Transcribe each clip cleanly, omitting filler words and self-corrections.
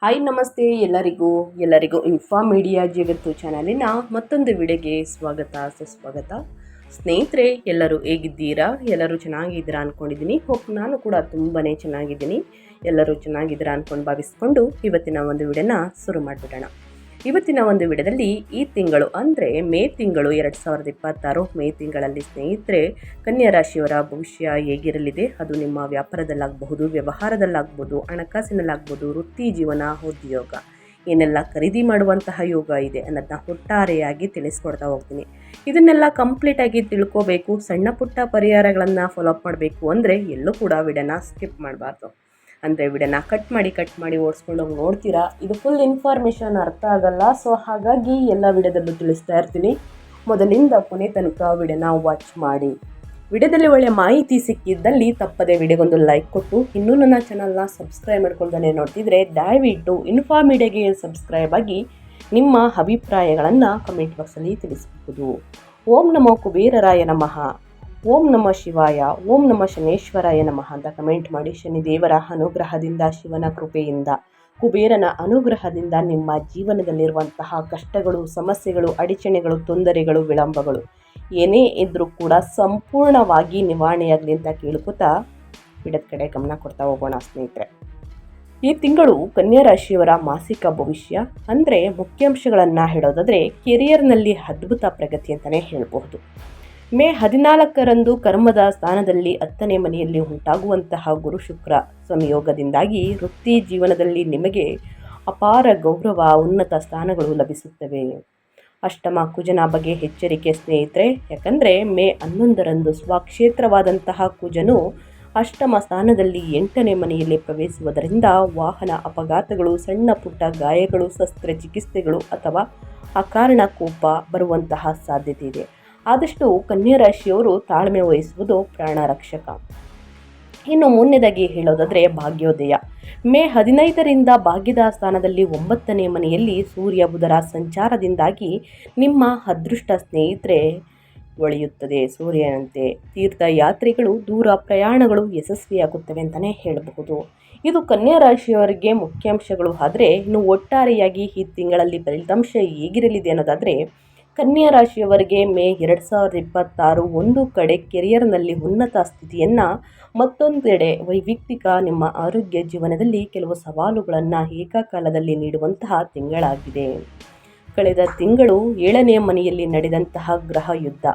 Hi ನಮಸ್ತೆ ಎಲ್ಲರಿಗೂ info media ಜಗತ್ತು ಚಾನಲಿನ ಮತ್ತೊಂದು ವಿಡಿಯೋಗೆ ಸ್ವಾಗತ ಸುಸ್ವಾಗತ. ಸ್ನೇಹಿತರೆ, ಎಲ್ಲರೂ ಹೇಗಿದ್ದೀರಾ? ಎಲ್ಲರೂ ಚೆನ್ನಾಗಿದ್ದೀರಾ ಅಂದ್ಕೊಂಡಿದ್ದೀನಿ. ನಾನು ಕೂಡ ತುಂಬಾ ಚೆನ್ನಾಗಿದ್ದೀನಿ. ಎಲ್ಲರೂ ಚೆನ್ನಾಗಿದ್ದೀರಾ ಅಂದ್ಕೊಂಡು ಭಾವಿಸ್ಕೊಂಡು ಇವತ್ತಿನ ಒಂದು ವಿಡಿಯೋನ ಶುರು ಮಾಡಿಬಿಡೋಣ. ಇವತ್ತಿನ ಒಂದು ವಿಡಿಯೋದಲ್ಲಿ ಈ ತಿಂಗಳು ಅಂದರೆ ಮೇ ತಿಂಗಳು 2026 ಮೇ ತಿಂಗಳಲ್ಲಿ ಸ್ನೇಹಿತರೆ, ಕನ್ಯಾ ರಾಶಿಯವರ ಭವಿಷ್ಯ ಹೇಗಿರಲಿದೆ, ಅದು ನಿಮ್ಮ ವ್ಯಾಪಾರದಲ್ಲಾಗಬಹುದು, ವ್ಯವಹಾರದಲ್ಲಾಗ್ಬೋದು, ಹಣಕಾಸಿನಲ್ಲಾಗ್ಬೋದು, ವೃತ್ತಿ ಜೀವನ, ಉದ್ಯೋಗ ಏನೆಲ್ಲ ಖರೀದಿ ಮಾಡುವಂತಹ ಯೋಗ ಇದೆ ಅನ್ನೋದನ್ನ ಒಟ್ಟಾರೆಯಾಗಿ ತಿಳಿಸ್ಕೊಡ್ತಾ ಹೋಗ್ತೀನಿ. ಇದನ್ನೆಲ್ಲ ಕಂಪ್ಲೀಟಾಗಿ ತಿಳ್ಕೋಬೇಕು, ಸಣ್ಣ ಪುಟ್ಟ ಪರಿಹಾರಗಳನ್ನು ಫಾಲೋಅಪ್ ಮಾಡಬೇಕು ಅಂದರೆ ಎಲ್ಲೂ ಕೂಡ ವಿಡಿಯೋನ ಸ್ಕಿಪ್ ಮಾಡಬಾರ್ದು. ಅಂದರೆ ವಿಡಿಯೋನ ಕಟ್ ಮಾಡಿ ಓಡಿಸ್ಕೊಂಡು ನೋಡ್ತೀರಾ, ಇದು ಫುಲ್ ಇನ್ಫಾರ್ಮೇಷನ್ ಅರ್ಥ ಆಗಲ್ಲ. ಸೊ ಹಾಗಾಗಿ ಎಲ್ಲ ವಿಡಿಯೋದಲ್ಲೂ ತಿಳಿಸ್ತಾ ಇರ್ತೀನಿ. ಮೊದಲಿಂದ ಕೊನೆ ತನಕ ವಿಡಿಯೋನ ವಾಚ್ ಮಾಡಿ. ವಿಡಿಯೋದಲ್ಲಿ ಒಳ್ಳೆಯ ಮಾಹಿತಿ ಸಿಕ್ಕಿದ್ದಲ್ಲಿ ತಪ್ಪದೆ ವಿಡಿಯೋಗೊಂದು ಲೈಕ್ ಕೊಟ್ಟು, ಇನ್ನೂ ನನ್ನ ಚಾನಲ್ನ ಸಬ್ಸ್ಕ್ರೈಬ್ ಮಾಡ್ಕೊಳ್ದೇ ನೋಡ್ತಿದ್ರೆ ದಯವಿಟ್ಟು ಇನ್ಫಾ ಮೀಡಿಯಾಗೆ ಸಬ್ಸ್ಕ್ರೈಬ್ ಆಗಿ ನಿಮ್ಮ ಅಭಿಪ್ರಾಯಗಳನ್ನು ಕಮೆಂಟ್ ಬಾಕ್ಸಲ್ಲಿ ತಿಳಿಸಬಹುದು. ಓಂ ನಮೋ ಕುಬೇರರಾಯ ನಮಃ, ಓಂ ನಮಃ ಶಿವಾಯ, ಓಂ ನಮಃ ಶನೇಶ್ವರಾಯ ನಮಃ ಅಂತ ಕಮೆಂಟ್ ಮಾಡಿ. ಶನಿದೇವರ ಅನುಗ್ರಹದಿಂದ, ಶಿವನ ಕೃಪೆಯಿಂದ, ಕುಬೇರನ ಅನುಗ್ರಹದಿಂದ ನಿಮ್ಮ ಜೀವನದಲ್ಲಿರುವಂತಹ ಕಷ್ಟಗಳು, ಸಮಸ್ಯೆಗಳು, ಅಡಚಣೆಗಳು, ತೊಂದರೆಗಳು, ವಿಳಂಬಗಳು ಏನೇ ಇದ್ದರೂ ಕೂಡ ಸಂಪೂರ್ಣವಾಗಿ ನಿವಾರಣೆಯಾಗಲಿ ಅಂತ ಕೇಳ್ಕೊತಾ ವಿಡಿಯೋದ ಕಡೆ ಗಮನ ಕೊಡ್ತಾ ಹೋಗೋಣ ಸ್ನೇಹಿತರೆ. ಈ ತಿಂಗಳು ಕನ್ಯಾ ರಾಶಿಯವರ ಮಾಸಿಕ ಭವಿಷ್ಯ ಅಂದರೆ ಮುಖ್ಯಾಂಶಗಳನ್ನು ಹೇಳೋದಾದರೆ, ಕೆರಿಯರ್ನಲ್ಲಿ ಅದ್ಭುತ ಪ್ರಗತಿ ಅಂತಲೇ ಹೇಳಬಹುದು. ಮೇ 14ರಂದು ಕರ್ಮದ ಸ್ಥಾನದಲ್ಲಿ 10ನೇ ಮನೆಯಲ್ಲಿ ಉಂಟಾಗುವಂತಹ ಗುರು ಶುಕ್ರ ಸಂಯೋಗದಿಂದಾಗಿ ವೃತ್ತಿ ಜೀವನದಲ್ಲಿ ನಿಮಗೆ ಅಪಾರ ಗೌರವ, ಉನ್ನತ ಸ್ಥಾನಗಳು ಲಭಿಸುತ್ತವೆ. ಅಷ್ಟಮ ಕುಜನ ಬಗ್ಗೆ ಎಚ್ಚರಿಕೆ ಸ್ನೇಹಿತರೆ, ಯಾಕಂದರೆ ಮೇ 11ರಂದು ಸ್ವಕ್ಷೇತ್ರವಾದಂತಹ ಕುಜನು ಅಷ್ಟಮ ಸ್ಥಾನದಲ್ಲಿ 8ನೇ ಮನೆಯಲ್ಲಿ ಪ್ರವೇಶಿಸುವುದರಿಂದ ವಾಹನ ಅಪಘಾತಗಳು, ಸಣ್ಣ ಪುಟ್ಟ ಗಾಯಗಳು, ಶಸ್ತ್ರಚಿಕಿತ್ಸೆಗಳು ಅಥವಾ ಅಕಾರಣ ಕೋಪ ಬರುವಂತಹ ಸಾಧ್ಯತೆ ಇದೆ. ಆದಷ್ಟು ಕನ್ಯಾ ರಾಶಿಯವರು ತಾಳ್ಮೆ ವಹಿಸುವುದು ಪ್ರಾಣ ರಕ್ಷಕ. ಇನ್ನು ಮುಂದೆದಾಗಿ ಹೇಳೋದಾದರೆ ಭಾಗ್ಯೋದಯ. ಮೇ 15ರಿಂದ ಭಾಗ್ಯದ ಸ್ಥಾನದಲ್ಲಿ 9ನೇ ಮನೆಯಲ್ಲಿ ಸೂರ್ಯ ಬುಧರ ಸಂಚಾರದಿಂದಾಗಿ ನಿಮ್ಮ ಅದೃಷ್ಟ ಸ್ನೇಹಿತರೆ ಒಳೆಯುತ್ತದೆ ಸೂರ್ಯನಂತೆ. ತೀರ್ಥಯಾತ್ರೆಗಳು, ದೂರ ಪ್ರಯಾಣಗಳು ಯಶಸ್ವಿಯಾಗುತ್ತವೆ ಅಂತಲೇ ಹೇಳಬಹುದು. ಇದು ಕನ್ಯಾ ರಾಶಿಯವರಿಗೆ ಮುಖ್ಯಾಂಶಗಳು. ಆದರೆ ಇನ್ನು ಒಟ್ಟಾರೆಯಾಗಿ ಈ ತಿಂಗಳಲ್ಲಿ ಫಲಿತಾಂಶ ಹೇಗಿರಲಿದೆ ಅನ್ನೋದಾದರೆ, ಕನ್ಯಾ ರಾಶಿಯವರಿಗೆ ಮೇ 2026 ಒಂದು ಕಡೆ ಕೆರಿಯರ್ನಲ್ಲಿ ಉನ್ನತ ಸ್ಥಿತಿಯನ್ನು, ಮತ್ತೊಂದೆಡೆ ವೈಯಕ್ತಿಕ ನಿಮ್ಮ ಆರೋಗ್ಯ ಜೀವನದಲ್ಲಿ ಕೆಲವು ಸವಾಲುಗಳನ್ನು ಏಕಕಾಲದಲ್ಲಿ ನೀಡುವಂತಹ ತಿಂಗಳಾಗಿದೆ. ಕಳೆದ ತಿಂಗಳು 7ನೇ ಮನೆಯಲ್ಲಿ ನಡೆದಂತಹ ಗ್ರಹ ಯುದ್ಧ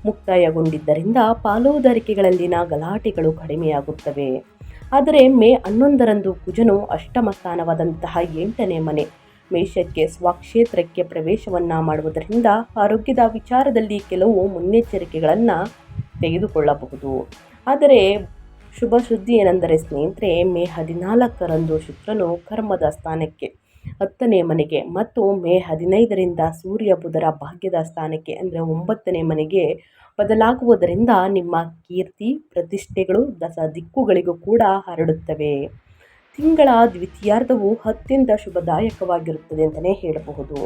ಮುಕ್ತಾಯಗೊಂಡಿದ್ದರಿಂದ ಪಾಲುದಾರಿಕೆಗಳಲ್ಲಿನ ಗಲಾಟೆಗಳು ಕಡಿಮೆಯಾಗುತ್ತವೆ. ಆದರೆ ಮೇ 11ರಂದು ಕುಜನು ಅಷ್ಟಮ ಸ್ಥಾನವಾದಂತಹ 8ನೇ ಮನೆ ಮೇಷಕ್ಕೆ ಸ್ವಕ್ಷೇತ್ರಕ್ಕೆ ಪ್ರವೇಶವನ್ನು ಮಾಡುವುದರಿಂದ ಆರೋಗ್ಯದ ವಿಚಾರದಲ್ಲಿ ಕೆಲವು ಮುನ್ನೆಚ್ಚರಿಕೆಗಳನ್ನು ತೆಗೆದುಕೊಳ್ಳಬಹುದು. ಆದರೆ ಶುಭ ಸುದ್ದಿ ಏನೆಂದರೆ ಸ್ನೇಹಿತರೆ, ಮೇ 14ರಂದು ಶುಕ್ರನು ಕರ್ಮದ ಸ್ಥಾನಕ್ಕೆ 10ನೇ ಮನೆಗೆ ಮತ್ತು ಮೇ 15ರಿಂದ ಸೂರ್ಯ ಬುಧರ ಭಾಗ್ಯದ ಸ್ಥಾನಕ್ಕೆ ಅಂದರೆ 9ನೇ ಮನೆಗೆ ಬದಲಾಗುವುದರಿಂದ ನಿಮ್ಮ ಕೀರ್ತಿ ಪ್ರತಿಷ್ಠೆಗಳು ದಶ ದಿಕ್ಕುಗಳಿಗೂ ಕೂಡ ಹರಡುತ್ತವೆ. ತಿಂಗಳ ದ್ವಿತೀಯಾರ್ಧವು ಅತ್ಯಂತ ಶುಭದಾಯಕವಾಗಿರುತ್ತದೆ ಅಂತಲೇ ಹೇಳಬಹುದು.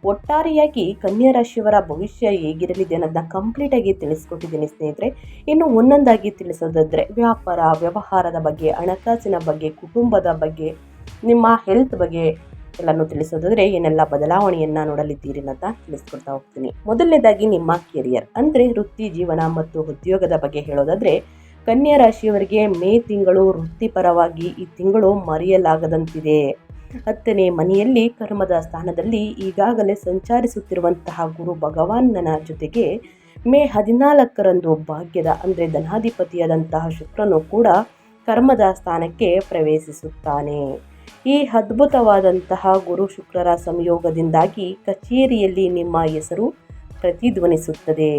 ಒಟ್ಟಾರೆಯಾಗಿ ಕನ್ಯಾ ರಾಶಿಯವರ ಭವಿಷ್ಯ ಹೇಗಿರಲಿದೆ ಅನ್ನೋದನ್ನ ಕಂಪ್ಲೀಟಾಗಿ ತಿಳಿಸ್ಕೊಟ್ಟಿದ್ದೀನಿ ಸ್ನೇಹಿತರೆ. ಇನ್ನು ಒಂದೊಂದಾಗಿ ತಿಳಿಸೋದಾದರೆ, ವ್ಯಾಪಾರ ವ್ಯವಹಾರದ ಬಗ್ಗೆ, ಹಣಕಾಸಿನ ಬಗ್ಗೆ, ಕುಟುಂಬದ ಬಗ್ಗೆ, ನಿಮ್ಮ ಹೆಲ್ತ್ ಬಗ್ಗೆ ಎಲ್ಲನೂ ತಿಳಿಸೋದಾದರೆ ಏನೆಲ್ಲ ಬದಲಾವಣೆಯನ್ನು ನೋಡಲಿದ್ದೀರಿ ಅಂತ ತಿಳಿಸ್ಕೊಡ್ತಾ ಹೋಗ್ತೀನಿ. ಮೊದಲನೇದಾಗಿ ನಿಮ್ಮ ಕೆರಿಯರ್ ಅಂದರೆ ವೃತ್ತಿ ಜೀವನ ಮತ್ತು ಉದ್ಯೋಗದ ಬಗ್ಗೆ ಹೇಳೋದಾದರೆ, ಕನ್ಯಾ ರಾಶಿಯವರಿಗೆ ಮೇ ತಿಂಗಳು ವೃತ್ತಿಪರವಾಗಿ ಈ ತಿಂಗಳು ಮರೆಯಲಾಗದಂತಿದೆ. 10ನೇ ಮನೆಯಲ್ಲಿ ಕರ್ಮದ ಸ್ಥಾನದಲ್ಲಿ ಈಗಾಗಲೇ ಸಂಚರಿಸುತ್ತಿರುವಂತಹ ಗುರು ಭಗವಾನನ ಜೊತೆಗೆ ಮೇ 14ರಂದು ಭಾಗ್ಯದ ಅಂದರೆ ಧನಾಧಿಪತಿಯಾದಂತಹ ಶುಕ್ರನು ಕೂಡ ಕರ್ಮದ ಸ್ಥಾನಕ್ಕೆ ಪ್ರವೇಶಿಸುತ್ತಾನೆ. ಈ ಅದ್ಭುತವಾದಂತಹ ಗುರು ಶುಕ್ರರ ಸಂಯೋಗದಿಂದಾಗಿ ಕಚೇರಿಯಲ್ಲಿ ನಿಮ್ಮ ಹೆಸರು ಪ್ರತಿಧ್ವನಿಸುತ್ತದೆ.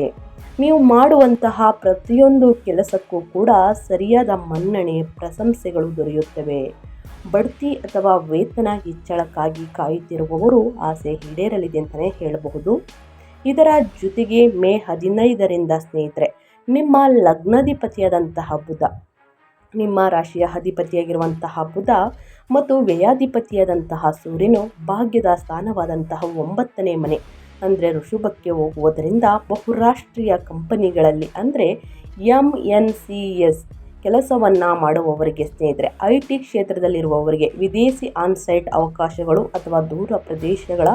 ನೀವು ಮಾಡುವಂತಹ ಪ್ರತಿಯೊಂದು ಕೆಲಸಕ್ಕೂ ಕೂಡ ಸರಿಯಾದ ಮನ್ನಣೆ, ಪ್ರಶಂಸೆಗಳು ದೊರೆಯುತ್ತವೆ. ಬಡ್ತಿ ಅಥವಾ ವೇತನ ಹೆಚ್ಚಳಕ್ಕಾಗಿ ಕಾಯುತ್ತಿರುವವರು ಆಸೆ ಈಡೇರಲಿದೆ ಅಂತಲೇ ಹೇಳಬಹುದು. ಇದರ ಜೊತೆಗೆ ಮೇ 15ರಿಂದ ಸ್ನೇಹಿತರೆ, ನಿಮ್ಮ ಲಗ್ನಾಧಿಪತಿಯಾದಂತಹ ಬುಧ, ನಿಮ್ಮ ರಾಶಿಯ ಅಧಿಪತಿಯಾಗಿರುವಂತಹ ಬುಧ ಮತ್ತು ವ್ಯಯಾಧಿಪತಿಯಾದಂತಹ ಸೂರ್ಯನು ಭಾಗ್ಯದ ಸ್ಥಾನವಾದಂತಹ 9ನೇ ಮನೆ ಅಂದರೆ ಋಷಭಕ್ಕೆ ಹೋಗುವುದರಿಂದ ಬಹುರಾಷ್ಟ್ರೀಯ ಕಂಪನಿಗಳಲ್ಲಿ ಅಂದರೆ MNCs ಕೆಲಸವನ್ನು ಮಾಡುವವರಿಗೆ ಸ್ನೇಹಿತರೆ, IT ಕ್ಷೇತ್ರದಲ್ಲಿರುವವರಿಗೆ ವಿದೇಶಿ ಆನ್ಸೈಟ್ ಅವಕಾಶಗಳು ಅಥವಾ ದೂರ ಪ್ರದೇಶಗಳ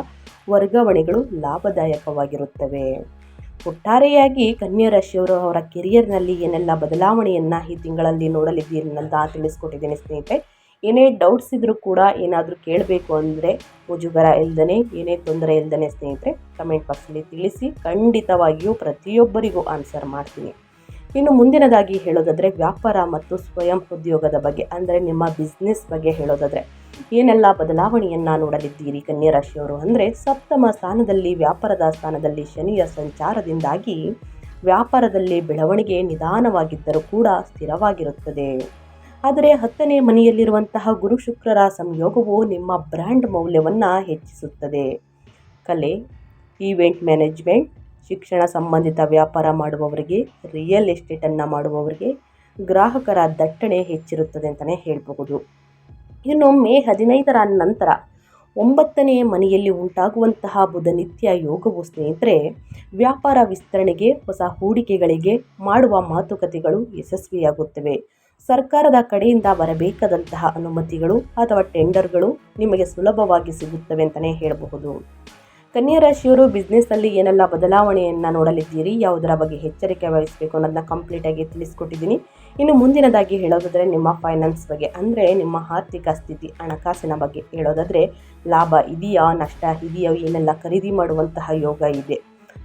ವರ್ಗಾವಣೆಗಳು ಲಾಭದಾಯಕವಾಗಿರುತ್ತವೆ. ಒಟ್ಟಾರೆಯಾಗಿ ಕನ್ಯಾ ರಾಶಿಯವರು ಅವರ ಕೆರಿಯರ್ನಲ್ಲಿ ಏನೆಲ್ಲ ಬದಲಾವಣೆಯನ್ನು ಈ ತಿಂಗಳಲ್ಲಿ ನೋಡಲಿದ್ದೀರಿ ಅಂತ ತಿಳಿಸ್ಕೊಟ್ಟಿದ್ದೀನಿ ಸ್ನೇಹಿತರೆ. ಏನೇ ಡೌಟ್ಸ್ ಇದ್ದರೂ ಕೂಡ ಏನಾದರೂ ಕೇಳಬೇಕು ಅಂದರೆ ಮುಜುಗರ ಇಲ್ಲದೇ, ಏನೇ ತೊಂದರೆ ಇಲ್ಲದೇ ಸ್ನೇಹಿತರೆ ಕಮೆಂಟ್ ಬಾಕ್ಸಲ್ಲಿ ತಿಳಿಸಿ. ಖಂಡಿತವಾಗಿಯೂ ಪ್ರತಿಯೊಬ್ಬರಿಗೂ ಆನ್ಸರ್ ಮಾಡ್ತೀನಿ. ಇನ್ನು ಮುಂದಿನದಾಗಿ ಹೇಳೋದಾದರೆ ವ್ಯಾಪಾರ ಮತ್ತು ಸ್ವಯಂ ಉದ್ಯೋಗದ ಬಗ್ಗೆ, ಅಂದರೆ ನಿಮ್ಮ ಬಿಸ್ನೆಸ್ ಬಗ್ಗೆ ಹೇಳೋದಾದರೆ ಏನೆಲ್ಲ ಬದಲಾವಣೆಯನ್ನು ನೋಡಲಿದ್ದೀರಿ ಕನ್ಯಾ ರಾಶಿಯವರು ಅಂದರೆ, ಸಪ್ತಮ ಸ್ಥಾನದಲ್ಲಿ ವ್ಯಾಪಾರದ ಸ್ಥಾನದಲ್ಲಿ ಶನಿಯ ಸಂಚಾರದಿಂದಾಗಿ ವ್ಯಾಪಾರದಲ್ಲಿ ಬೆಳವಣಿಗೆ ನಿಧಾನವಾಗಿದ್ದರೂ ಕೂಡ ಸ್ಥಿರವಾಗಿರುತ್ತದೆ. ಆದರೆ 10ನೇ ಮನೆಯಲ್ಲಿರುವಂತಹ ಗುರು ಶುಕ್ರರ ಸಂಯೋಗವು ನಿಮ್ಮ ಬ್ರ್ಯಾಂಡ್ ಮೌಲ್ಯವನ್ನು ಹೆಚ್ಚಿಸುತ್ತದೆ. ಕಲೆ, ಈವೆಂಟ್ ಮ್ಯಾನೇಜ್ಮೆಂಟ್, ಶಿಕ್ಷಣ ಸಂಬಂಧಿತ ವ್ಯಾಪಾರ ಮಾಡುವವರಿಗೆ, ರಿಯಲ್ ಎಸ್ಟೇಟನ್ನು ಮಾಡುವವರಿಗೆ ಗ್ರಾಹಕರ ದಟ್ಟಣೆ ಹೆಚ್ಚಿರುತ್ತದೆ ಅಂತಲೇ ಹೇಳಬಹುದು. ಇನ್ನು ಮೇ 15ರ ನಂತರ 9ನೇ ಮನೆಯಲ್ಲಿ ಉಂಟಾಗುವಂತಹ ಬುಧನಿತ್ಯ ಯೋಗವು ಸ್ನೇಹಿತರೆ ವ್ಯಾಪಾರ ವಿಸ್ತರಣೆಗೆ, ಹೊಸ ಹೂಡಿಕೆಗಳಿಗೆ ಮಾಡುವ ಮಾತುಕತೆಗಳು ಯಶಸ್ವಿಯಾಗುತ್ತವೆ. ಸರ್ಕಾರದ ಕಡೆಯಿಂದ ಬರಬೇಕಾದಂತಹ ಅನುಮತಿಗಳು ಅಥವಾ ಟೆಂಡರ್ಗಳು ನಿಮಗೆ ಸುಲಭವಾಗಿ ಸಿಗುತ್ತವೆ ಅಂತಲೇ ಹೇಳಬಹುದು. ಕನ್ಯಾ ರಾಶಿಯವರು ಬಿಸ್ನೆಸ್ಸಲ್ಲಿ ಏನೆಲ್ಲ ಬದಲಾವಣೆಯನ್ನು ನೋಡಲಿದ್ದೀರಿ, ಯಾವುದರ ಬಗ್ಗೆ ಎಚ್ಚರಿಕೆ ವಹಿಸಬೇಕು ಅನ್ನೋದನ್ನ ಕಂಪ್ಲೀಟಾಗಿ ತಿಳಿಸ್ಕೊಟ್ಟಿದ್ದೀನಿ. ಇನ್ನು ಮುಂದಿನದಾಗಿ ಹೇಳೋದಾದರೆ ನಿಮ್ಮ ಫೈನಾನ್ಸ್ ಬಗ್ಗೆ, ಅಂದರೆ ನಿಮ್ಮ ಆರ್ಥಿಕ ಸ್ಥಿತಿ, ಹಣಕಾಸಿನ ಬಗ್ಗೆ ಹೇಳೋದಾದರೆ ಲಾಭ ಇದೆಯಾ, ನಷ್ಟ ಇದೆಯಾ, ಏನೆಲ್ಲ ಖರೀದಿ ಮಾಡುವಂತಹ ಯೋಗ ಇದೆ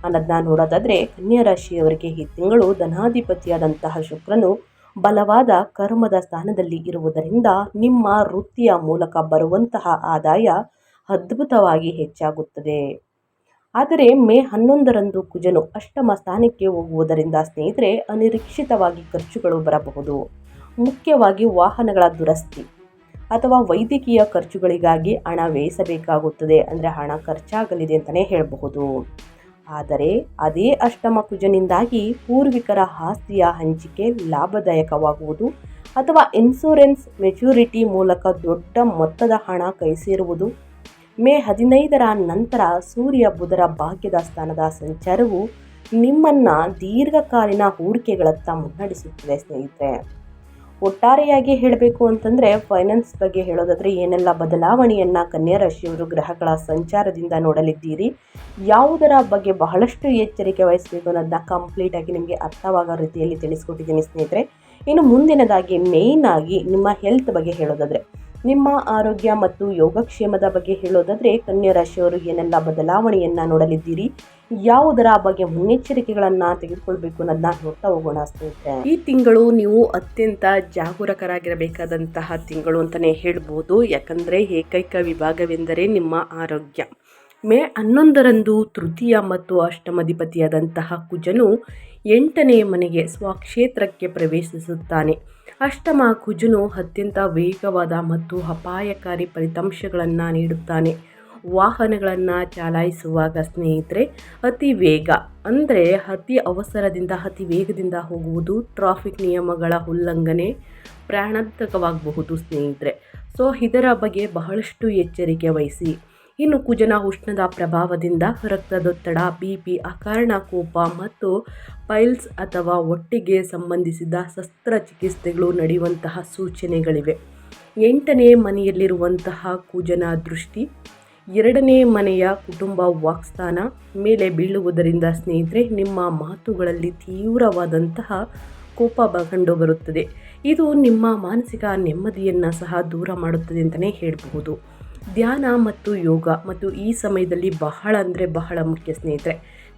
ಅನ್ನೋದನ್ನ ನೋಡೋದಾದರೆ, ಕನ್ಯಾ ರಾಶಿಯವರಿಗೆ ಈ ತಿಂಗಳು ಧನಾಧಿಪತಿಯಾದಂತಹ ಶುಕ್ರನು ಬಲವಾದ ಕರ್ಮದ ಸ್ಥಾನದಲ್ಲಿ ಇರುವುದರಿಂದ ನಿಮ್ಮ ವೃತ್ತಿಯ ಮೂಲಕ ಬರುವಂತಹ ಆದಾಯ ಅದ್ಭುತವಾಗಿ ಹೆಚ್ಚಾಗುತ್ತದೆ. ಆದರೆ ಮೇ 11ರಂದು ಕುಜನು ಅಷ್ಟಮ ಸ್ಥಾನಕ್ಕೆ ಹೋಗುವುದರಿಂದ ಸ್ನೇಹಿತರೆ ಅನಿರೀಕ್ಷಿತವಾಗಿ ಖರ್ಚುಗಳು ಬರಬಹುದು. ಮುಖ್ಯವಾಗಿ ವಾಹನಗಳ ದುರಸ್ತಿ ಅಥವಾ ವೈದ್ಯಕೀಯ ಖರ್ಚುಗಳಿಗಾಗಿ ಹಣ ವ್ಯಯಿಸಬೇಕಾಗುತ್ತದೆ, ಅಂದರೆ ಹಣ ಖರ್ಚಾಗಲಿದೆ ಅಂತಲೇ ಹೇಳಬಹುದು. ಆದರೆ ಅದೇ ಅಷ್ಟಮ ಕುಜನಿಂದಾಗಿ ಪೂರ್ವಿಕರ ಆಸ್ತಿಯ ಹಂಚಿಕೆ ಲಾಭದಾಯಕವಾಗುವುದು ಅಥವಾ ಇನ್ಶೂರೆನ್ಸ್ ಮೆಚುರಿಟಿ ಮೂಲಕ ದೊಡ್ಡ ಮೊತ್ತದ ಹಣ ಕೈ ಸೇರುವುದು. ಮೇ 15ರ ನಂತರ ಸೂರ್ಯ ಬುಧರ ಭಾಗ್ಯದ ಸ್ಥಾನದ ಸಂಚಾರವು ನಿಮ್ಮನ್ನು ದೀರ್ಘಕಾಲೀನ ಹೂಡಿಕೆಗಳತ್ತ ಮುನ್ನಡೆಸುತ್ತದೆ ಸ್ನೇಹಿತರೆ. ಒಟ್ಟಾರೆಯಾಗಿ ಹೇಳಬೇಕು ಅಂತಂದರೆ ಫೈನಾನ್ಸ್ ಬಗ್ಗೆ ಹೇಳೋದಾದರೆ ಏನೆಲ್ಲ ಬದಲಾವಣೆಯನ್ನು ಕನ್ಯಾ ರಾಶಿಯವರು ಗ್ರಹಗಳ ಸಂಚಾರದಿಂದ ನೋಡಲಿದ್ದೀರಿ, ಯಾವುದರ ಬಗ್ಗೆ ಬಹಳಷ್ಟು ಎಚ್ಚರಿಕೆ ವಹಿಸಬೇಕು ಅನ್ನೋದನ್ನ ಕಂಪ್ಲೀಟಾಗಿ ನಿಮಗೆ ಅರ್ಥವಾಗೋ ರೀತಿಯಲ್ಲಿ ತಿಳಿಸ್ಕೊಟ್ಟಿದ್ದೀನಿ ಸ್ನೇಹಿತರೆ. ಇನ್ನು ಮುಂದಿನದಾಗಿ ಮೇಯ್ನ್ ಆಗಿ ನಿಮ್ಮ ಹೆಲ್ತ್ ಬಗ್ಗೆ ಹೇಳೋದಾದರೆ, ನಿಮ್ಮ ಆರೋಗ್ಯ ಮತ್ತು ಯೋಗಕ್ಷೇಮದ ಬಗ್ಗೆ ಹೇಳೋದಾದರೆ ಕನ್ಯಾ ರಾಶಿಯವರು ಏನೆಲ್ಲ ಬದಲಾವಣೆಯನ್ನು ನೋಡಲಿದ್ದೀರಿ, ಯಾವುದರ ಬಗ್ಗೆ ಮುನ್ನೆಚ್ಚರಿಕೆಗಳನ್ನು ತೆಗೆದುಕೊಳ್ಬೇಕು ಅನ್ನೋದನ್ನ ನೋಡ್ತಾ ಹೋಗೋಣ ಸ್ನೇಹಿತರೆ. ಈ ತಿಂಗಳು ನೀವು ಅತ್ಯಂತ ಜಾಗರೂಕರಾಗಿರಬೇಕಾದಂತಹ ತಿಂಗಳು ಅಂತಲೇ ಹೇಳ್ಬೋದು. ಯಾಕಂದರೆ ಏಕೈಕ ವಿಭಾಗವೆಂದರೆ ನಿಮ್ಮ ಆರೋಗ್ಯ. ಮೇ 11ರಂದು ತೃತೀಯ ಮತ್ತು ಅಷ್ಟಮಾಧಿಪತಿಯಾದಂತಹ ಕುಜನು 8ನೇ ಮನೆಗೆ ಸ್ವಕ್ಷೇತ್ರಕ್ಕೆ ಪ್ರವೇಶಿಸುತ್ತಾನೆ. ಅಷ್ಟಮ ಕುಜನು ಅತ್ಯಂತ ವೇಗವಾದ ಮತ್ತು ಅಪಾಯಕಾರಿ ಫಲಿತಾಂಶಗಳನ್ನು ನೀಡುತ್ತಾನೆ. ವಾಹನಗಳನ್ನು ಚಲಾಯಿಸುವಾಗ ಸ್ನೇಹಿತರೆ ಅತಿ ವೇಗ, ಅಂದರೆ ಅತಿ ಅವಸರದಿಂದ ಅತಿ ವೇಗದಿಂದ ಹೋಗುವುದು, ಟ್ರಾಫಿಕ್ ನಿಯಮಗಳ ಉಲ್ಲಂಘನೆ ಪ್ರಾಣಾಂತಕವಾಗಬಹುದು ಸ್ನೇಹಿತರೆ. ಸೊ ಇದರ ಬಗ್ಗೆ ಬಹಳಷ್ಟು ಎಚ್ಚರಿಕೆ ವಹಿಸಿ. ಇನ್ನು ಕುಜನ ಉಷ್ಣದ ಪ್ರಭಾವದಿಂದ ರಕ್ತದೊತ್ತಡ, BP, ಅಕಾರಣ ಕೋಪ ಮತ್ತು ಪೈಲ್ಸ್ ಅಥವಾ ಹೊಟ್ಟೆಗೆ ಸಂಬಂಧಿಸಿದ ಶಸ್ತ್ರಚಿಕಿತ್ಸೆಗಳು ನಡೆಯುವಂತಹ ಸೂಚನೆಗಳಿವೆ. 8ನೇ ಮನೆಯಲ್ಲಿರುವಂತಹ ಕುಜನ ದೃಷ್ಟಿ 2ನೇ ಮನೆಯ ಕುಟುಂಬ ವಾಕ್ಸ್ಥಾನ ಮೇಲೆ ಬೀಳುವುದರಿಂದ ಸ್ನೇಹಿತರೆ ನಿಮ್ಮ ಮಾತುಗಳಲ್ಲಿ ತೀವ್ರವಾದಂತಹ ಕೋಪ ಕಂಡು ಬರುತ್ತದೆ. ಇದು ನಿಮ್ಮ ಮಾನಸಿಕ ನೆಮ್ಮದಿಯನ್ನು ಸಹ ದೂರ ಮಾಡುತ್ತದೆ ಅಂತಲೇ ಹೇಳಬಹುದು. ಧ್ಯಾನ ಮತ್ತು ಯೋಗ ಮತ್ತು ಈ ಸಮಯದಲ್ಲಿ ಬಹಳ ಅಂದರೆ ಬಹಳ ಮುಖ್ಯ ಸ್ನೇಹಿತರೆ.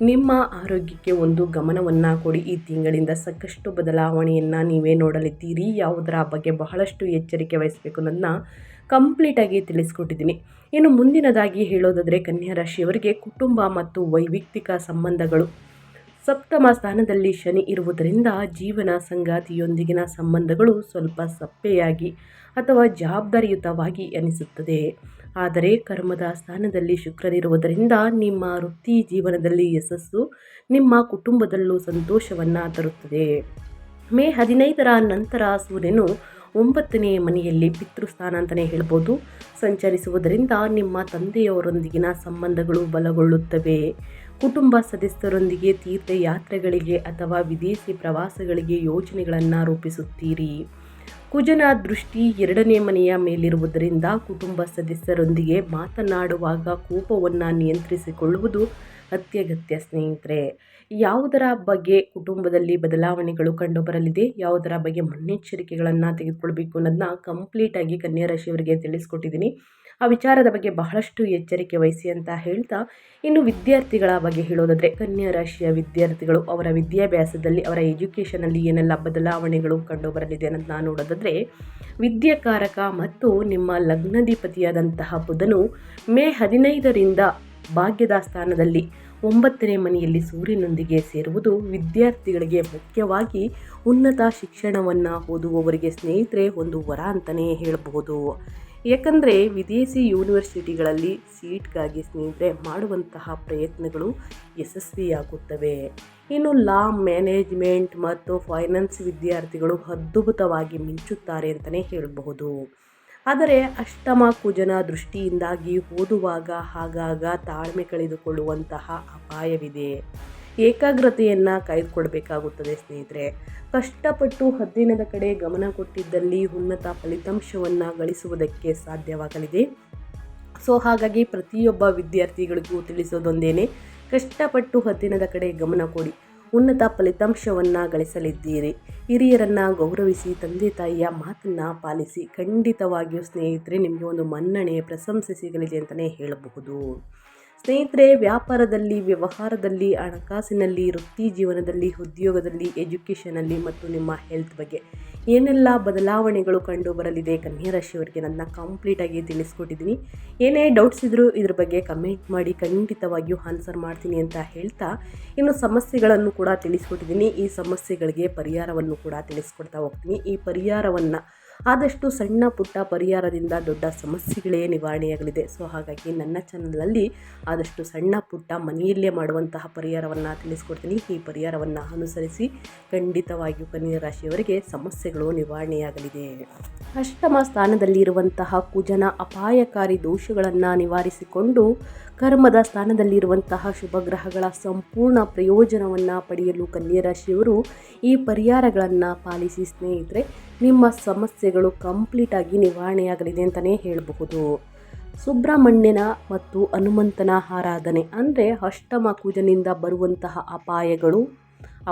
ನಿಮ್ಮ ಆರೋಗ್ಯಕ್ಕೆ ಒಂದು ಗಮನವನ್ನು ಕೊಡಿ. ಈ ತಿಂಗಳಿಂದ ಸಾಕಷ್ಟು ಬದಲಾವಣೆಯನ್ನು ನೀವೇ ನೋಡಲಿದ್ದೀರಿ. ಯಾವುದರ ಬಗ್ಗೆ ಬಹಳಷ್ಟು ಎಚ್ಚರಿಕೆ ವಹಿಸಬೇಕು ಅನ್ನೋದನ್ನ ಕಂಪ್ಲೀಟಾಗಿ ತಿಳಿಸ್ಕೊಟ್ಟಿದ್ದೀನಿ. ಇನ್ನು ಮುಂದಿನದಾಗಿ ಹೇಳೋದಾದರೆ ಕನ್ಯಾ ರಾಶಿಯವರಿಗೆ ಕುಟುಂಬ ಮತ್ತು ವೈಯಕ್ತಿಕ ಸಂಬಂಧಗಳು. ಸಪ್ತಮ ಸ್ಥಾನದಲ್ಲಿ ಶನಿ ಇರುವುದರಿಂದ ಜೀವನ ಸಂಗಾತಿಯೊಂದಿಗಿನ ಸಂಬಂಧಗಳು ಸ್ವಲ್ಪ ಸಪ್ಪೆಯಾಗಿ ಅಥವಾ ಜವಾಬ್ದಾರಿಯುತವಾಗಿ ಅನಿಸುತ್ತದೆ. ಆದರೆ ಕರ್ಮದ ಸ್ಥಾನದಲ್ಲಿ ಶುಕ್ರನಿರುವುದರಿಂದ ನಿಮ್ಮ ವೃತ್ತಿ ಜೀವನದಲ್ಲಿ ಯಶಸ್ಸು, ನಿಮ್ಮ ಕುಟುಂಬದಲ್ಲೂ ಸಂತೋಷವನ್ನು ತರುತ್ತದೆ. ಮೇ 15ರ ನಂತರ ಸೂರ್ಯನು 9ನೇ ಮನೆಯಲ್ಲಿ ಪಿತೃಸ್ಥಾನ ಅಂತಲೇ ಹೇಳ್ಬೋದು ಸಂಚರಿಸುವುದರಿಂದ ನಿಮ್ಮ ತಂದೆಯವರೊಂದಿಗಿನ ಸಂಬಂಧಗಳು ಬಲಗೊಳ್ಳುತ್ತವೆ. ಕುಟುಂಬ ಸದಸ್ಯರೊಂದಿಗೆ ತೀರ್ಥಯಾತ್ರೆಗಳಿಗೆ ಅಥವಾ ವಿದೇಶಿ ಪ್ರವಾಸಗಳಿಗೆ ಯೋಜನೆಗಳನ್ನು ರೂಪಿಸುತ್ತೀರಿ. ಕುಜನ ದೃಷ್ಟಿ 2ನೇ ಮನೆಯ ಮೇಲಿರುವುದರಿಂದ ಕುಟುಂಬ ಸದಸ್ಯರೊಂದಿಗೆ ಮಾತನಾಡುವಾಗ ಕೋಪವನ್ನು ನಿಯಂತ್ರಿಸಿಕೊಳ್ಳುವುದು ಅತ್ಯಗತ್ಯ ಸ್ನೇಹಿತರೆ. ಯಾವುದರ ಬಗ್ಗೆ ಕುಟುಂಬದಲ್ಲಿ ಬದಲಾವಣೆಗಳು ಕಂಡುಬರಲಿದೆ, ಯಾವುದರ ಬಗ್ಗೆ ಮುನ್ನೆಚ್ಚರಿಕೆಗಳನ್ನು ತೆಗೆದುಕೊಳ್ಬೇಕು ಅನ್ನೋದನ್ನ ಕಂಪ್ಲೀಟಾಗಿ ಕನ್ಯಾ ರಾಶಿಯವರಿಗೆ ತಿಳಿಸ್ಕೊಟ್ಟಿದ್ದೀನಿ. ಆ ವಿಚಾರದ ಬಗ್ಗೆ ಬಹಳಷ್ಟು ಎಚ್ಚರಿಕೆ ವಹಿಸಿ ಅಂತ ಹೇಳ್ತಾ, ಇನ್ನು ವಿದ್ಯಾರ್ಥಿಗಳ ಬಗ್ಗೆ ಹೇಳೋದಾದರೆ ಕನ್ಯಾ ರಾಶಿಯ ವಿದ್ಯಾರ್ಥಿಗಳು ಅವರ ವಿದ್ಯಾಭ್ಯಾಸದಲ್ಲಿ ಅವರ ಎಜುಕೇಷನಲ್ಲಿ ಏನೆಲ್ಲ ಬದಲಾವಣೆಗಳು ಕಂಡುಬರಲಿದೆ ಅನ್ನೋದನ್ನ ನೋಡೋದಾದರೆ, ವಿದ್ಯಾಕಾರಕ ಮತ್ತು ನಿಮ್ಮ ಲಗ್ನಾಧಿಪತಿಯಾದಂತಹ ಬುಧನು ಮೇ 15ರಿಂದ ಭಾಗ್ಯದ ಸ್ಥಾನದಲ್ಲಿ 9ನೇ ಮನೆಯಲ್ಲಿ ಸೂರ್ಯನೊಂದಿಗೆ ಸೇರುವುದು ವಿದ್ಯಾರ್ಥಿಗಳಿಗೆ, ಮುಖ್ಯವಾಗಿ ಉನ್ನತ ಶಿಕ್ಷಣವನ್ನು ಓದುವವರಿಗೆ ಸ್ನೇಹಿತರೆ ಒಂದು ವರ ಅಂತಲೇ ಹೇಳಬಹುದು. ಯಾಕಂದರೆ ವಿದೇಶಿ ಯೂನಿವರ್ಸಿಟಿಗಳಲ್ಲಿ ಸೀಟ್ಗಾಗಿ ಸ್ನೇಹಿತರೆ ಮಾಡುವಂತಹ ಪ್ರಯತ್ನಗಳು ಯಶಸ್ವಿಯಾಗುತ್ತವೆ. ಇನ್ನು ಲಾ, ಮ್ಯಾನೇಜ್ಮೆಂಟ್ ಮತ್ತು ಫೈನಾನ್ಸ್ ವಿದ್ಯಾರ್ಥಿಗಳು ಅದ್ಭುತವಾಗಿ ಮಿಂಚುತ್ತಾರೆ ಅಂತಲೇ ಹೇಳಬಹುದು. ಆದರೆ ಅಷ್ಟಮ ಕುಜನ ದೃಷ್ಟಿಯಿಂದಾಗಿ ಓದುವಾಗ ಆಗಾಗ ತಾಳ್ಮೆ ಕಳೆದುಕೊಳ್ಳುವಂತಹ ಅಪಾಯವಿದೆ. ಏಕಾಗ್ರತೆಯನ್ನು ಕಾಯ್ದುಕೊಳ್ಬೇಕಾಗುತ್ತದೆ ಸ್ನೇಹಿತರೆ. ಕಷ್ಟಪಟ್ಟು ಅಧ್ಯಯನದ ಕಡೆ ಗಮನ ಕೊಟ್ಟಿದ್ದಲ್ಲಿ ಉನ್ನತ ಫಲಿತಾಂಶವನ್ನು ಗಳಿಸುವುದಕ್ಕೆ ಸಾಧ್ಯವಾಗಲಿದೆ. ಹಾಗಾಗಿ ಪ್ರತಿಯೊಬ್ಬ ವಿದ್ಯಾರ್ಥಿಗಳಿಗೂ ತಿಳಿಸೋದೊಂದೇನೆ, ಕಷ್ಟಪಟ್ಟು ಅಧ್ಯಯನದ ಕಡೆ ಗಮನ ಕೊಡಿ, ಉನ್ನತ ಫಲಿತಾಂಶವನ್ನು ಗಳಿಸಲಿದ್ದೀರಿ. ಹಿರಿಯರನ್ನು ಗೌರವಿಸಿ, ತಂದೆ ತಾಯಿಯ ಮಾತನ್ನು ಪಾಲಿಸಿ. ಖಂಡಿತವಾಗಿಯೂ ಸ್ನೇಹಿತರೆ ನಿಮಗೆ ಒಂದು ಮನ್ನಣೆ, ಪ್ರಶಂಸೆ ಸಿಗಲಿದೆ ಅಂತಲೇ ಹೇಳಬಹುದು. ಸ್ನೇಹಿತರೆ, ವ್ಯಾಪಾರದಲ್ಲಿ, ವ್ಯವಹಾರದಲ್ಲಿ, ಹಣಕಾಸಿನಲ್ಲಿ, ವೃತ್ತಿ ಜೀವನದಲ್ಲಿ, ಉದ್ಯೋಗದಲ್ಲಿ, ಎಜುಕೇಷನಲ್ಲಿ ಮತ್ತು ನಿಮ್ಮ ಹೆಲ್ತ್ ಬಗ್ಗೆ ಏನೆಲ್ಲ ಬದಲಾವಣೆಗಳು ಕಂಡು ಬರಲಿದೆ ಕನ್ಯಾ ರಾಶಿಯವರಿಗೆ ನನ್ನ ಕಂಪ್ಲೀಟಾಗಿ ತಿಳಿಸ್ಕೊಟ್ಟಿದ್ದೀನಿ. ಏನೇ ಡೌಟ್ಸ್ ಇದ್ದರೂ ಇದ್ರ ಬಗ್ಗೆ ಕಮೆಂಟ್ ಮಾಡಿ, ಖಂಡಿತವಾಗಿಯೂ ಆನ್ಸರ್ ಮಾಡ್ತೀನಿ ಅಂತ ಹೇಳ್ತಾ, ಇನ್ನು ಸಮಸ್ಯೆಗಳನ್ನು ಕೂಡ ತಿಳಿಸ್ಕೊಟ್ಟಿದ್ದೀನಿ. ಈ ಸಮಸ್ಯೆಗಳಿಗೆ ಪರಿಹಾರವನ್ನು ಕೂಡ ತಿಳಿಸ್ಕೊಡ್ತಾ ಹೋಗ್ತೀನಿ. ಈ ಪರಿಹಾರವನ್ನು ಆದಷ್ಟು ಸಣ್ಣ ಪುಟ್ಟ ಪರಿಹಾರದಿಂದ ದೊಡ್ಡ ಸಮಸ್ಯೆಗಳೇ ನಿವಾರಣೆಯಾಗಲಿದೆ. ಹಾಗಾಗಿ ನನ್ನ ಚಾನಲಲ್ಲಿ ಆದಷ್ಟು ಸಣ್ಣ ಪುಟ್ಟ ಮನೆಯಲ್ಲೇ ಮಾಡುವಂತಹ ಪರಿಹಾರವನ್ನು ತಿಳಿಸ್ಕೊಡ್ತೀನಿ. ಈ ಪರಿಹಾರವನ್ನು ಅನುಸರಿಸಿ ಖಂಡಿತವಾಗಿಯೂ ಕನ್ಯಾ ರಾಶಿಯವರಿಗೆ ಸಮಸ್ಯೆಗಳು ನಿವಾರಣೆಯಾಗಲಿದೆ. ಅಷ್ಟಮ ಸ್ಥಾನದಲ್ಲಿರುವಂತಹ ಕುಜನ ಅಪಾಯಕಾರಿ ದೋಷಗಳನ್ನು ನಿವಾರಿಸಿಕೊಂಡು ಕರ್ಮದ ಸ್ಥಾನದಲ್ಲಿರುವಂತಹ ಶುಭ ಗ್ರಹಗಳ ಸಂಪೂರ್ಣ ಪ್ರಯೋಜನವನ್ನು ಪಡೆಯಲು ಕನ್ಯಾ ರಾಶಿಯವರು ಈ ಪರಿಹಾರಗಳನ್ನು ಪಾಲಿಸಿ ಸ್ನೇಹಿತರೆ, ನಿಮ್ಮ ಸಮಸ್ಯೆಗಳು ಕಂಪ್ಲೀಟಾಗಿ ನಿವಾರಣೆಯಾಗಲಿದೆ ಅಂತಲೇ ಹೇಳಬಹುದು. ಸುಬ್ರಹ್ಮಣ್ಯನ ಮತ್ತು ಹನುಮಂತನ ಆರಾಧನೆ ಅಂದರೆ ಅಷ್ಟಮ ಕುಜನಿಂದ ಬರುವಂತಹ ಅಪಾಯಗಳು,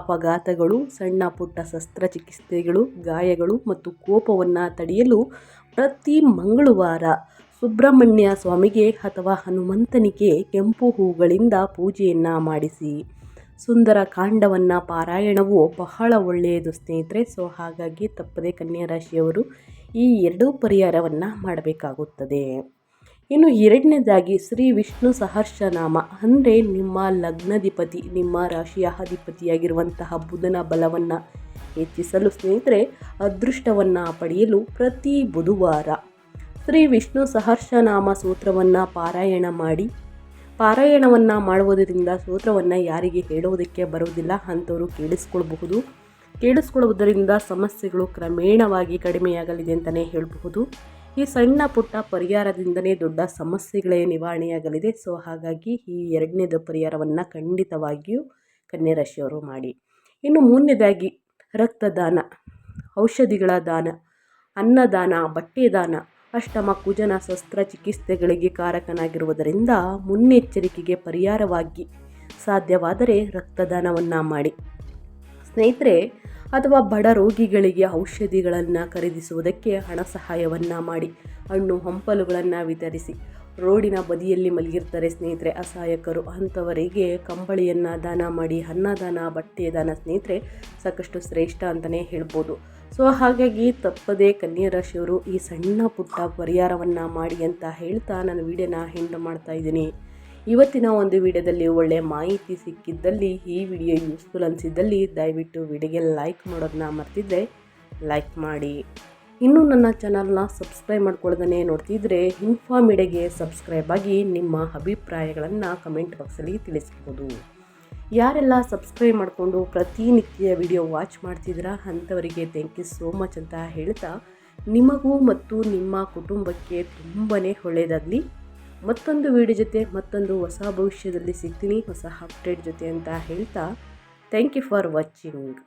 ಅಪಘಾತಗಳು, ಸಣ್ಣ ಪುಟ್ಟ ಶಸ್ತ್ರಚಿಕಿತ್ಸೆಗಳು, ಗಾಯಗಳು ಮತ್ತು ಕೋಪವನ್ನು ತಡೆಯಲು ಪ್ರತಿ ಮಂಗಳವಾರ ಸುಬ್ರಹ್ಮಣ್ಯ ಸ್ವಾಮಿಗೆ ಅಥವಾ ಹನುಮಂತನಿಗೆ ಕೆಂಪು ಹೂಗಳಿಂದ ಪೂಜೆಯನ್ನು ಮಾಡಿಸಿ. ಸುಂದರ ಕಾಂಡವನ್ನು ಪಾರಾಯಣವು ಬಹಳ ಒಳ್ಳೆಯದು ಸ್ನೇಹಿತರೆ. ಹಾಗಾಗಿ ತಪ್ಪದೆ ಕನ್ಯಾ ರಾಶಿಯವರು ಈ ಎರಡೂ ಪರಿಹಾರವನ್ನು ಮಾಡಬೇಕಾಗುತ್ತದೆ. ಇನ್ನು ಎರಡನೇದಾಗಿ ಶ್ರೀ ವಿಷ್ಣು ಸಹಸ್ರನಾಮ ಅಂದರೆ ನಿಮ್ಮ ಲಗ್ನಾಧಿಪತಿ, ನಿಮ್ಮ ರಾಶಿಯ ಅಧಿಪತಿಯಾಗಿರುವಂತಹ ಬುಧನ ಬಲವನ್ನು ಹೆಚ್ಚಿಸಲು ಸ್ನೇಹಿತರೆ, ಅದೃಷ್ಟವನ್ನು ಪಡೆಯಲು ಪ್ರತಿ ಬುಧವಾರ ಶ್ರೀ ವಿಷ್ಣು ಸಹಸ್ರನಾಮ ಸ್ತೋತ್ರವನ್ನು ಪಾರಾಯಣ ಮಾಡಿ. ಪಾರಾಯಣವನ್ನು ಮಾಡುವುದರಿಂದ ಸ್ತೋತ್ರವನ್ನು ಯಾರಿಗೆ ಹೇಳುವುದಕ್ಕೆ ಬರುವುದಿಲ್ಲ ಅಂಥವರು ಕೇಳಿಸ್ಕೊಳ್ಳುವುದರಿಂದ ಸಮಸ್ಯೆಗಳು ಕ್ರಮೇಣವಾಗಿ ಕಡಿಮೆಯಾಗಲಿದೆ ಅಂತಲೇ ಹೇಳಬಹುದು. ಈ ಸಣ್ಣ ಪುಟ್ಟ ಪರಿಹಾರದಿಂದಲೇ ದೊಡ್ಡ ಸಮಸ್ಯೆಗಳೇ ನಿವಾರಣೆಯಾಗಲಿದೆ. ಹಾಗಾಗಿ ಈ ಎರಡನೇದು ಪರಿಹಾರವನ್ನು ಖಂಡಿತವಾಗಿಯೂ ಕನ್ಯಾ ರಾಶಿಯವರು ಮಾಡಿ. ಇನ್ನು ಮೂರನೇದಾಗಿ ರಕ್ತದಾನ, ಔಷಧಿಗಳ ದಾನ, ಅನ್ನದಾನ, ಬಟ್ಟೆ ದಾನ ಅಷ್ಟಮ ಕುಜನ ಶಸ್ತ್ರಚಿಕಿತ್ಸೆಗಳಿಗೆ ಕಾರಕನಾಗಿರುವುದರಿಂದ ಮುನ್ನೆಚ್ಚರಿಕೆಗೆ ಪರಿಹಾರವಾಗಿ ಸಾಧ್ಯವಾದರೆ ರಕ್ತದಾನವನ್ನು ಮಾಡಿ ಸ್ನೇಹಿತರೆ. ಅಥವಾ ಬಡ ರೋಗಿಗಳಿಗೆ ಔಷಧಿಗಳನ್ನು ಖರೀದಿಸುವುದಕ್ಕೆ ಹಣ ಸಹಾಯವನ್ನು ಮಾಡಿ. ಹಣ್ಣು ಹಂಪಲುಗಳನ್ನು ವಿತರಿಸಿ. ರೋಡಿನ ಬದಿಯಲ್ಲಿ ಮಲಗಿರ್ತಾರೆ ಸ್ನೇಹಿತರೆ ಅಸಹಾಯಕರು, ಅಂಥವರಿಗೆ ಕಂಬಳಿಯನ್ನು ದಾನ ಮಾಡಿ. ಅನ್ನದಾನ, ಬಟ್ಟೆ ದಾನ ಸ್ನೇಹಿತರೆ ಸಾಕಷ್ಟು ಶ್ರೇಷ್ಠ ಅಂತಲೇ ಹೇಳ್ಬೋದು. ಹಾಗಾಗಿ ತಪ್ಪದೇ ಕನ್ಯಾ ರಾಶಿಯವರು ಈ ಸಣ್ಣ ಪುಟ್ಟ ಪರಿಹಾರವನ್ನು ಮಾಡಿ ಅಂತ ಹೇಳ್ತಾ ನಾನು ವಿಡಿಯೋನ ಎಂಡ್ ಮಾಡ್ತಾ ಇದ್ದೀನಿ. ಇವತ್ತಿನ ಒಂದು ವಿಡಿಯೋದಲ್ಲಿ ಒಳ್ಳೆಯ ಮಾಹಿತಿ ಸಿಕ್ಕಿದ್ದಲ್ಲಿ, ಈ ವಿಡಿಯೋ ಯೂಸ್ಫುಲ್ ಅನಿಸಿದ್ದಲ್ಲಿ ದಯವಿಟ್ಟು ವಿಡಿಯೋಗೆ ಲೈಕ್ ಮಾಡೋದನ್ನ ಮರ್ತಿದ್ರೆ ಲೈಕ್ ಮಾಡಿ. ಇನ್ನೂ ನನ್ನ ಚಾನಲ್ನ ಸಬ್ಸ್ಕ್ರೈಬ್ ಮಾಡ್ಕೊಳ್ಳೋದನ್ನೇ ನೋಡ್ತಿದ್ರೆ ಇನ್ಫಾಮೀಡಿಯಾಗೆ ಸಬ್ಸ್ಕ್ರೈಬ್ ಆಗಿ ನಿಮ್ಮ ಅಭಿಪ್ರಾಯಗಳನ್ನು ಕಮೆಂಟ್ ಬಾಕ್ಸಲ್ಲಿ ತಿಳಿಸ್ಬೋದು. ಯಾರೆಲ್ಲ ಸಬ್ಸ್ಕ್ರೈಬ್ ಮಾಡಿಕೊಂಡು ಪ್ರತಿನಿತ್ಯ ವಿಡಿಯೋ ವಾಚ್ ಮಾಡ್ತಿದ್ದೀರಾ ಅಂಥವರಿಗೆ ಥ್ಯಾಂಕ್ ಯು ಸೋ ಮಚ್ ಅಂತ ಹೇಳ್ತಾ, ನಿಮಗೂ ಮತ್ತು ನಿಮ್ಮ ಕುಟುಂಬಕ್ಕೆ ತುಂಬಾ ಒಳ್ಳೆಯದಾಗಲಿ. ಮತ್ತೊಂದು ವಿಡಿಯೋ ಜೊತೆ ಮತ್ತೊಂದು ಹೊಸ ಭವಿಷ್ಯದಲ್ಲಿ ಸಿಗ್ತೀನಿ, ಹೊಸ ಅಪ್ಡೇಟ್ ಜೊತೆ ಅಂತ ಹೇಳ್ತಾ ಥ್ಯಾಂಕ್ ಯು ಫಾರ್ ವಾಚಿಂಗ್.